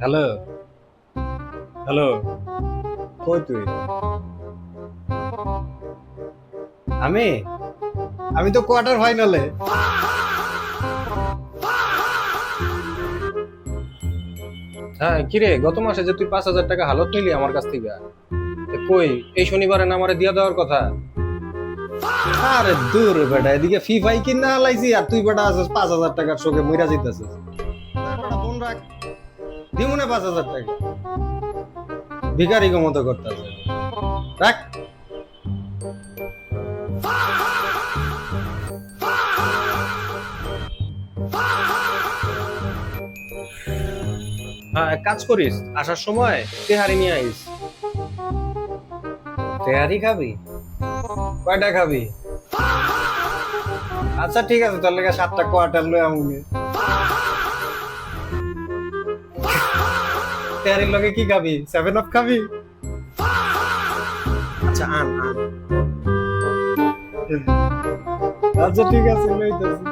Hello, hello. কই তুই? আমি আমি তো কোয়ার্টার ফাইনালে। হ্যাঁ, কিরে, গত মাসে যে তুই 5,000 টাকা হালত নিলি আমার কাছ থেকে, কই এই শনিবারে না আমারে দিয়া দেওয়ার কথা। আরে দূর বেটা, এদিকে ফিফাই কিনা হালাইছি আর তুই বেটা আছিস 5,000 টাকার শোকে মইরা যাইতাছিস। ফোন রাখ, দিমু না 5,000 টাকা। ভিখারি মতো করতেছে, রাখ। হ্যাঁ, এক কাজ করিস, আসার সময় তেহারি নিয়ে আইস। তেহারি খাবি? কয়টা খাবি? আচ্ছা ঠিক আছে, তোর লেগে 7টা কোয়ার্টার লই আমুনি। তেহারির লগে কি খাবি? 7 আপ খাবি? আচ্ছা আন আন। আচ্ছা ঠিক আছে, লইতেছি।